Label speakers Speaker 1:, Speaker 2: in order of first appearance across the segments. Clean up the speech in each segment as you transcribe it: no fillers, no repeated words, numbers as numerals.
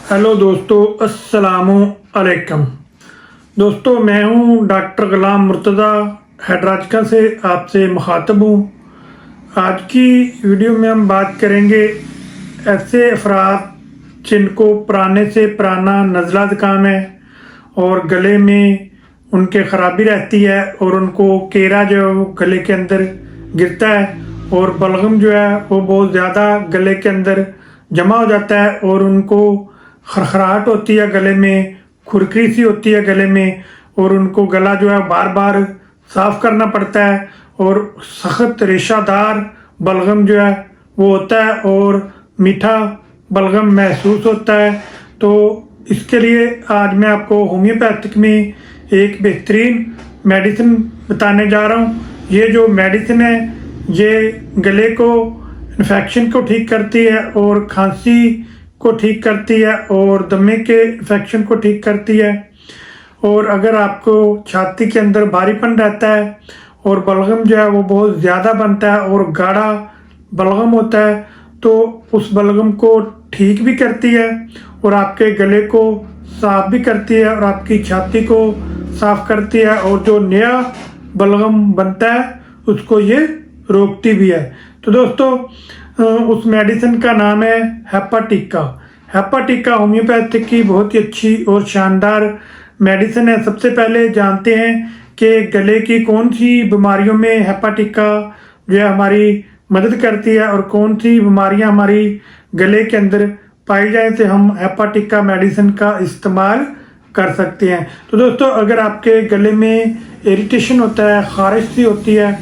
Speaker 1: Hello दोस्तों, अस्सलामु अलैकुम। दोस्तों, मैं हूं डॉक्टर गुलाम मुर्तज़ा हैदराबाद से आपसे मुखातब हूं। आज की वीडियो में हम बात करेंगे ऐसे अफराद जिनको पुराने से पुराना नज़ला ज़ुकाम है और गले में उनके ख़राबी रहती है और उनको केरा जो है वो गले के अंदर गिरता है और बलगम जो है वो बहुत ज़्यादा गले के अंदर जमा हो जाता है और उनको खरखराहट होती है, गले में खुरखरी सी होती है गले में, और उनको गला जो है बार बार साफ करना पड़ता है और सख्त रेशादार बलगम जो है वो होता है और मीठा बलगम महसूस होता है। तो इसके लिए आज मैं आपको होम्योपैथिक में एक बेहतरीन मेडिसिन बताने जा रहा हूँ। ये जो मेडिसिन है ये गले को इन्फेक्शन को ठीक करती है और खांसी को ठीक करती है और दमे के इन्फेक्शन को ठीक करती है। और अगर आपको छाती के अंदर भारीपन रहता है और बलगम जो है वो बहुत ज़्यादा बनता है और गाढ़ा बलगम होता है तो उस बलगम को ठीक भी करती है और आपके गले को साफ भी करती है और आपकी छाती को साफ करती है और जो नया बलगम बनता है उसको ये रोकती भी है। तो दोस्तों, उस मेडिसिन का नाम है हेपाटिका। हेपाटिका होम्योपैथिक की बहुत ही अच्छी और शानदार मेडिसिन है। सबसे पहले जानते हैं कि गले की कौन सी बीमारियों में हेपाटिका जो है हमारी मदद करती है और कौन सी बीमारियां हमारी गले के अंदर पाई जाए तो हम हेपाटिका मेडिसिन का इस्तेमाल कर सकते हैं। तो दोस्तों, अगर आपके गले में इरिटेशन होता है, खारिश सी होती है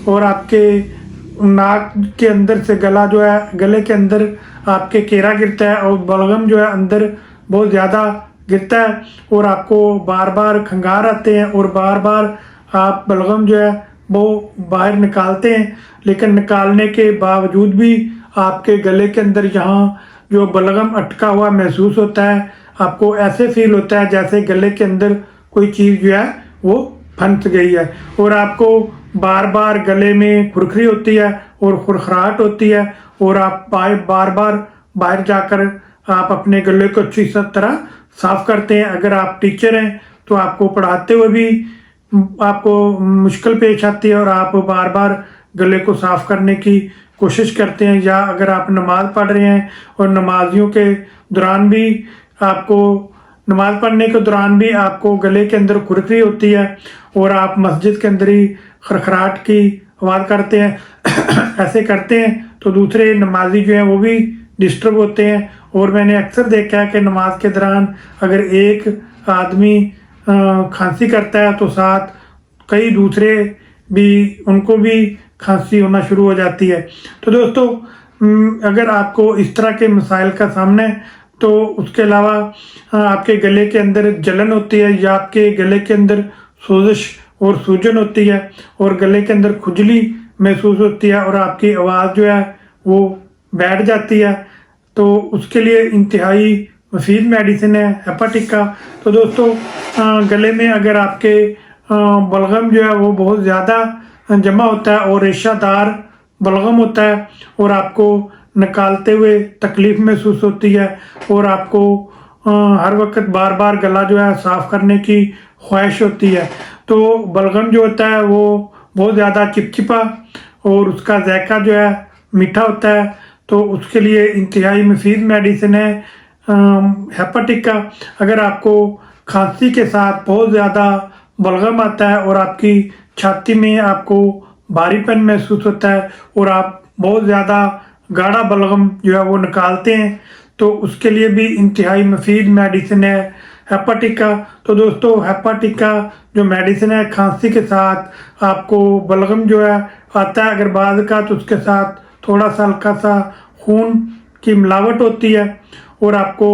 Speaker 1: और आपके नाक के अंदर से गला जो है गले के अंदर आपके केरा गिरता है और बलगम जो है अंदर बहुत ज़्यादा गिरता है और आपको बार बार खंगार आते हैं और बार बार आप बलगम जो है वो बाहर निकालते हैं, लेकिन निकालने के बावजूद भी आपके गले के अंदर यहाँ जो बलगम अटका हुआ महसूस होता है, आपको ऐसे फील होता है जैसे गले के अंदर कोई चीज़ जो है वो फंस गई है और आपको बार बार गले में खुरखरी होती है और खुरखराहट होती है और आप बार बार बाहर जाकर आप अपने गले को अच्छी तरह साफ करते हैं। अगर आप टीचर हैं तो आपको पढ़ाते हुए भी आपको मुश्किल पेश आती है और आप बार बार गले को साफ करने की कोशिश करते हैं, या अगर आप नमाज पढ़ रहे हैं और नमाजियों के दौरान भी आपको नमाज पढ़ने के दौरान भी आपको गले के अंदर खुरखरी होती है और आप मस्जिद के अंदर ही खरखराहट की आवाज़ करते हैं ऐसे करते हैं तो दूसरे नमाजी जो हैं वो भी डिस्टर्ब होते हैं। और मैंने अक्सर देखा है कि नमाज के दौरान अगर एक आदमी खांसी करता है तो साथ कई दूसरे भी उनको भी खांसी होना शुरू हो जाती है। तो दोस्तों, अगर आपको इस तरह के मसाइल का सामना है तो उसके अलावा आपके गले के अंदर जलन होती है या आपके गले के अंदर सोजिश और सूजन होती है और गले के अंदर खुजली महसूस होती है और आपकी आवाज़ जो है वो बैठ जाती है, तो उसके लिए इंतहाई मुफीद मेडिसिन है हेपाटिका। तो दोस्तों, गले में अगर आपके बलगम जो है वो बहुत ज़्यादा जमा होता है और रेशादार बलगम होता है और आपको निकालते हुए तकलीफ़ महसूस होती है और आपको हर वक्त बार बार गला जो है साफ़ करने की ख्वाहिश होती है, तो बलगम जो होता है वो बहुत ज़्यादा चिपचिपा और उसका जायका जो है मीठा होता है, तो उसके लिए इंतहाई मुफीद मेडिसिन है हेपाटिका। अगर आपको खांसी के साथ बहुत ज़्यादा बलगम आता है और आपकी छाती में आपको भारीपन महसूस होता है और आप बहुत ज़्यादा गाढ़ा बलगम जो है वो निकालते हैं, तो उसके लिए भी इंतहाई मुफीद मेडिसिन है हेपाटिका। तो दोस्तों, हेपाटिका जो मेडिसिन है खांसी के साथ आपको बलगम जो है आता है अगर बाद का तो उसके साथ थोड़ा सा हल्का सा खून की मिलावट होती है और आपको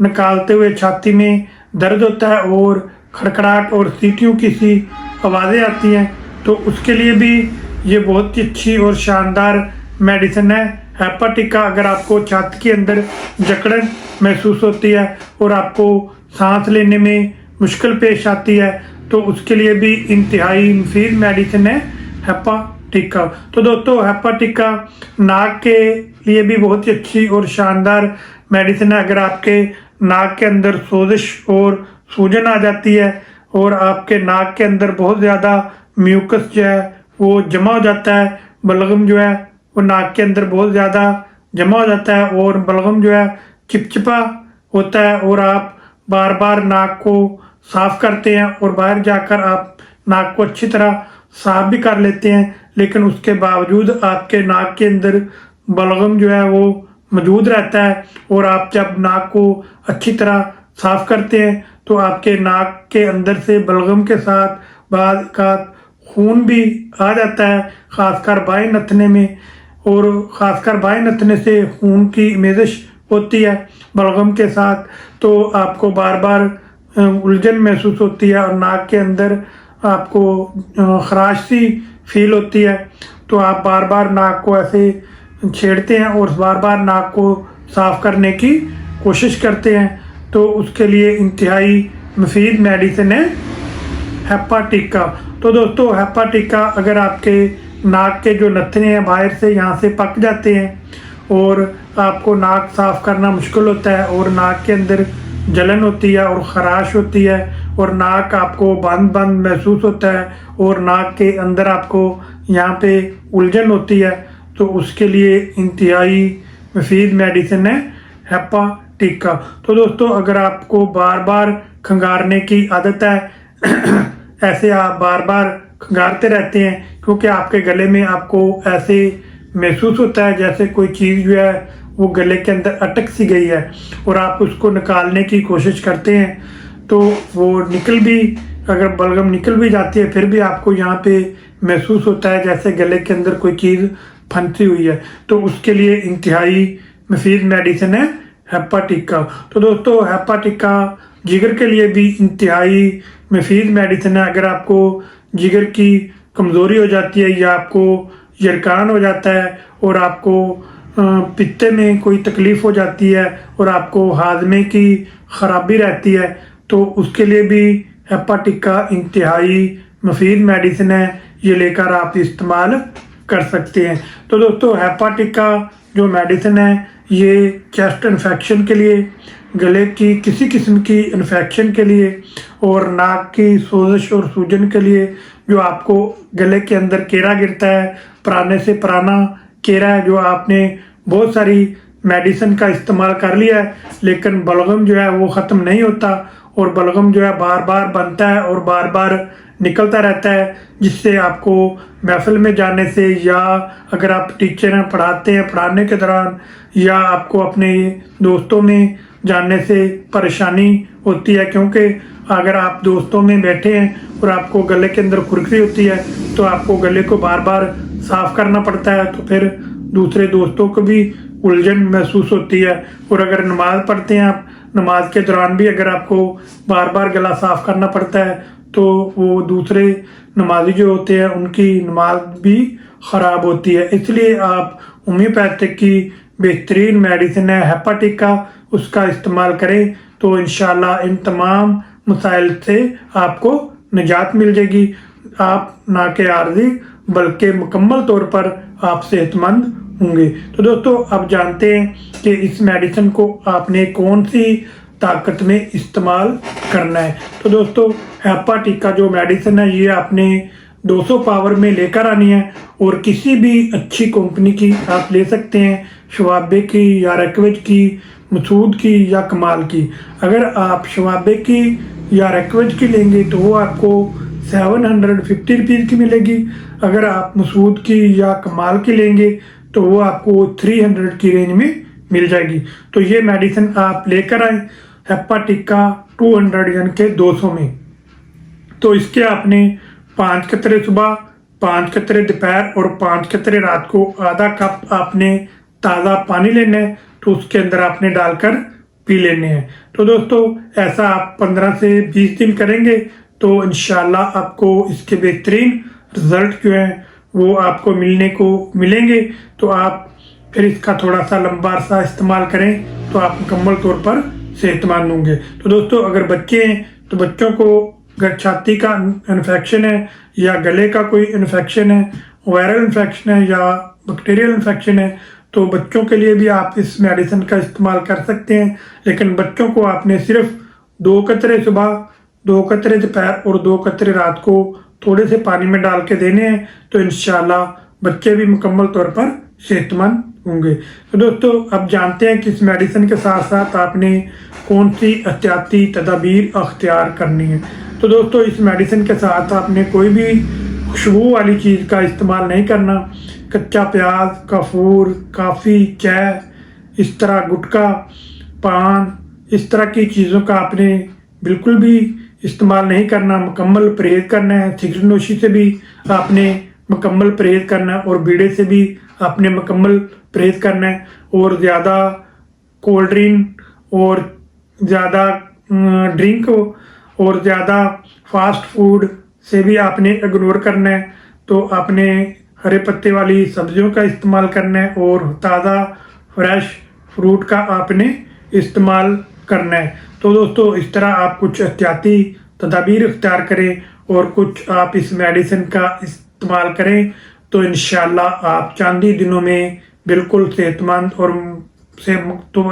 Speaker 1: निकालते हुए छाती में दर्द होता है और खड़खड़ाहट और सीटियों की सी आवाज़ें आती हैं, तो उसके लिए भी ये बहुत ही अच्छी और शानदार मेडिसिन है हेपाटिका। अगर आपको छाती के अंदर जकड़न महसूस होती है और आपको सांस लेने में मुश्किल पेश आती है तो उसके लिए भी इंतहाई मुफीद मेडिसिन है हेपाटिका। तो दोस्तों, हेपाटिका नाक के लिए भी बहुत ही अच्छी और शानदार मेडिसिन है। अगर आपके नाक के अंदर सोजिश और सूजन आ जाती है और आपके नाक के अंदर बहुत ज़्यादा म्यूकस जो है वो जमा हो जाता है। बलगम जो है वो नाक के अंदर बहुत ज़्यादा जमा हो जाता है और बलगम जो है चिपचिपा होता है और आप बार बार नाक को साफ करते हैं और बाहर जाकर आप नाक को अच्छी तरह साफ भी कर लेते हैं, लेकिन उसके बावजूद आपके नाक के अंदर बलगम जो है वो मौजूद रहता है। और आप जब नाक को अच्छी तरह साफ करते हैं तो आपके नाक के अंदर से बलगम के साथ बाद का खून भी आ जाता है, खासकर बाएं नथने में। और ख़ासकर बाएं नथने से खून की मेजिश होती है बलगम के साथ, तो आपको बार बार उलझन महसूस होती है और नाक के अंदर आपको खराश सी फील होती है। तो आप बार बार नाक को ऐसे छेड़ते हैं और बार बार नाक को साफ करने की कोशिश करते हैं, तो उसके लिए इंतहाई मुफीद मेडिसिन है हेपाटिका। तो दोस्तों हेपाटिका अगर आपके नाक के जो नथने हैं बाहर से यहाँ से पक जाते हैं और आपको नाक साफ करना मुश्किल होता है और नाक के अंदर जलन होती है और ख़राश होती है और नाक आपको बंद बंद महसूस होता है और नाक के अंदर आपको यहाँ पे उलझन होती है, तो उसके लिए इंतहाई मुफीद मेडिसिन है हेपाटिका। तो दोस्तों अगर आपको बार बार खंगारने की आदत है ऐसे आप बार बार खंगारते रहते हैं क्योंकि आपके गले में आपको ऐसे महसूस होता है जैसे कोई चीज़ जो है वो गले के अंदर अटक सी गई है और आप उसको निकालने की कोशिश करते हैं तो वो निकल भी, अगर बलगम निकल भी जाती है फिर भी आपको यहाँ पे महसूस होता है जैसे गले के अंदर कोई चीज़ फंसी हुई है, तो उसके लिए इंतहाई मुफीद मेडिसिन है हेपाटिका। तो दोस्तों हेपाटिका जिगर के लिए भी इंतहाई मुफीद मेडिसिन है। अगर आपको जिगर की कमज़ोरी हो जाती है या आपको यरकान हो जाता है और आपको पित्ते में कोई तकलीफ़ हो जाती है और आपको हाजमे की ख़राबी रहती है, तो उसके लिए भी हेपाटिका इंतहाई मुफीद मेडिसिन है, ये लेकर आप इस्तेमाल कर सकते हैं। तो दोस्तों हेपाटिका जो मेडिसिन है ये चेस्ट इन्फेक्शन के लिए, गले की किसी किस्म की इन्फेक्शन के लिए और नाक की सोजिश और सूजन के लिए, जो आपको गले के अंदर केरा गिरता है, पुराने से पुराना केरा है जो आपने बहुत सारी मेडिसिन का इस्तेमाल कर लिया है लेकिन बलगम जो है वो ख़त्म नहीं होता और बलगम जो है बार बार बनता है और बार बार निकलता रहता है, जिससे आपको महफिल में जाने से या अगर आप टीचर हैं पढ़ाते हैं पढ़ाने के दौरान या आपको अपने दोस्तों में जानने से परेशानी होती है। क्योंकि अगर आप दोस्तों में बैठे हैं और आपको गले के अंदर खुरकी होती है तो आपको गले को बार बार साफ करना पड़ता है, तो फिर दूसरे दोस्तों को भी उलझन महसूस होती है। और अगर नमाज पढ़ते हैं आप, नमाज के दौरान भी अगर आपको बार बार गला साफ करना पड़ता है तो वो दूसरे नमाजी जो होते हैं उनकी नमाज भी ख़राब होती है। इसलिए आप होम्योपैथिक की बेहतरीन मेडिसिन है हेपाटिका, उसका इस्तेमाल करें तो इंशाल्लाह इन तमाम मसाइल से आपको निजात मिल जाएगी। आप ना के आर्जी बल्कि मुकम्मल तौर पर आप सेहतमंद होंगे। तो दोस्तों अब जानते हैं कि इस मेडिसिन को आपने कौन सी ताकत में इस्तेमाल करना है। तो दोस्तों हेपाटिका जो मेडिसिन है ये आपने 200 पावर में लेकर आनी है और किसी भी अच्छी कंपनी की आप ले सकते हैं, शवाबे की या रैकवेज की, मसूद की या कमाल की। अगर आप शवाबे की या रैकवेज की लेंगे तो वो आपको 750 रुपीज़ की मिलेगी। अगर आप मसूद की या कमाल की लेंगे तो वो आपको 300 की रेंज में मिल जाएगी। तो ये मेडिसिन आप लेकर आए हेपाटिका 200 यानी कि 200 में। तो इसके आपने 5 कतरे सुबह, 5 कतरे दोपहर और 5 कतरे रात को आधा कप आपने ताज़ा पानी लेना है, तो उसके अंदर आपने डालकर पी लेने हैं। तो दोस्तों ऐसा आप 15 से 20 दिन करेंगे तो इंशाल्लाह आपको इसके बेहतरीन रिजल्ट जो हैं वो आपको मिलने को मिलेंगे। तो आप फिर इसका थोड़ा सा लंबा अरसा इस्तेमाल करें तो आप मुकम्मल तौर पर सेहतमंद होंगे। तो दोस्तों अगर बच्चे हैं तो बच्चों को अगर छाती का इन्फेक्शन है या गले का कोई इन्फेक्शन है, वायरल इन्फेक्शन है या बैक्टीरियल इन्फेक्शन है, तो बच्चों के लिए भी आप इस मेडिसिन का इस्तेमाल कर सकते हैं, लेकिन बच्चों को आपने सिर्फ 2 कतरे सुबह, 2 कतरे दोपहर और 2 कतरे रात को थोड़े से पानी में डाल के देने हैं। तो इंशाल्लाह बच्चे भी मुकम्मल तौर पर सेहतमंद होंगे। तो दोस्तों, अब जानते हैं कि इस मेडिसिन के साथ साथ आपने कौन सी एहतियाती तदाबीर अख्तियार करनी है। तो दोस्तों, इस मेडिसिन के साथ आपने कोई भी खुशबू वाली चीज़ का इस्तेमाल नहीं करना। कच्चा प्याज, कपूर, काफ़ी, चाय, इस तरह गुटखा, पान, इस तरह की चीज़ों का आपने बिल्कुल भी इस्तेमाल नहीं करना, मुकम्मल परहेज करना है। सिगरेट नोशी से भी आपने मुकम्मल परहेज करना है और बीड़े से भी आपने मुकम्मल परहेज करना है। और ज़्यादा कोल्ड ड्रिंक और ज़्यादा ड्रिंक और ज़्यादा फास्ट फूड से भी आपने इग्नोर करना है। तो आपने हरे पत्ते वाली सब्जियों का इस्तेमाल करना है और ताज़ा फ्रेश फ्रूट का आपने इस्तेमाल करना है। तो दोस्तों, इस तरह आप कुछ एहतियाती तदाबीर इख्तियार करें और कुछ आप इस मेडिसिन का इस्तेमाल करें, तो इंशाल्लाह आप चांदी दिनों में बिल्कुल सेहतमंद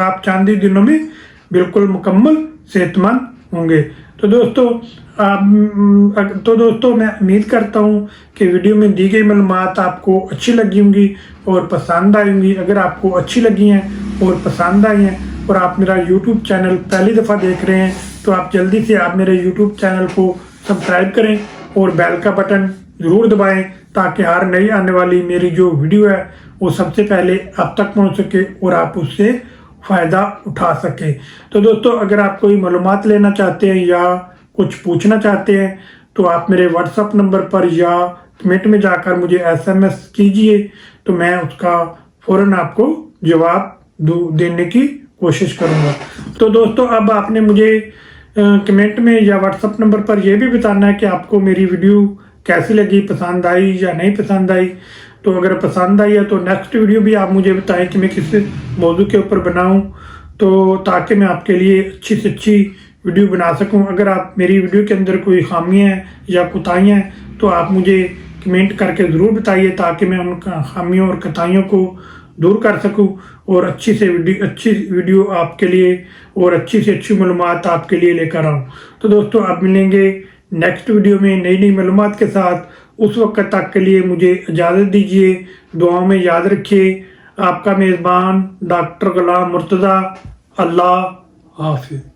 Speaker 1: आप चांदी दिनों में बिल्कुल मुकम्मल सेहतमंद होंगे। तो दोस्तों मैं उम्मीद करता हूँ कि वीडियो में दी गई मालूमात आपको अच्छी लगी होंगी और पसंद आई होंगी। अगर आपको अच्छी लगी हैं और पसंद आई हैं और आप मेरा यूट्यूब चैनल पहली दफ़ा देख रहे हैं, तो आप जल्दी से आप मेरे यूट्यूब चैनल को सब्सक्राइब करें और बेल का बटन ज़रूर दबाएं, ताकि हर नई आने वाली मेरी जो वीडियो है वो सबसे पहले आप तक पहुंच सके और आप उससे फ़ायदा उठा सके। तो दोस्तों, अगर आप कोई मालूमात लेना चाहते हैं या कुछ पूछना चाहते हैं, तो आप मेरे व्हाट्सएप नंबर पर या कमेंट में जाकर मुझे SMS कीजिए, तो मैं उसका फ़ौरन आपको जवाब देने की कोशिश करूँगा। तो दोस्तों, अब आपने मुझे कमेंट में या व्हाट्सएप नंबर पर यह भी बताना है कि आपको मेरी वीडियो कैसी लगी, पसंद आई या नहीं पसंद आई। तो अगर पसंद आई है तो नेक्स्ट वीडियो भी आप मुझे बताएं कि मैं किस मौजू के ऊपर बनाऊं, तो ताकि मैं आपके लिए अच्छी से अच्छी वीडियो बना सकूं। अगर आप मेरी वीडियो के अंदर कोई खामियां हैं या कोताहियां हैं, तो आप मुझे कमेंट करके ज़रूर बताइए, ताकि मैं उन खामियों और कोताहियों को दूर कर सकूं और अच्छी वीडियो आपके लिए और अच्छी से अच्छी मालूमात आपके लिए लेकर आऊँ। तो दोस्तों, अब मिलेंगे नेक्स्ट वीडियो में नई मालूमात के साथ। उस वक्त तक के लिए मुझे इजाज़त दीजिए। दुआओं में याद रखिए। आपका मेज़बान डॉक्टर गुलाम मुर्तज़ा। अल्लाह हाफ़िज़।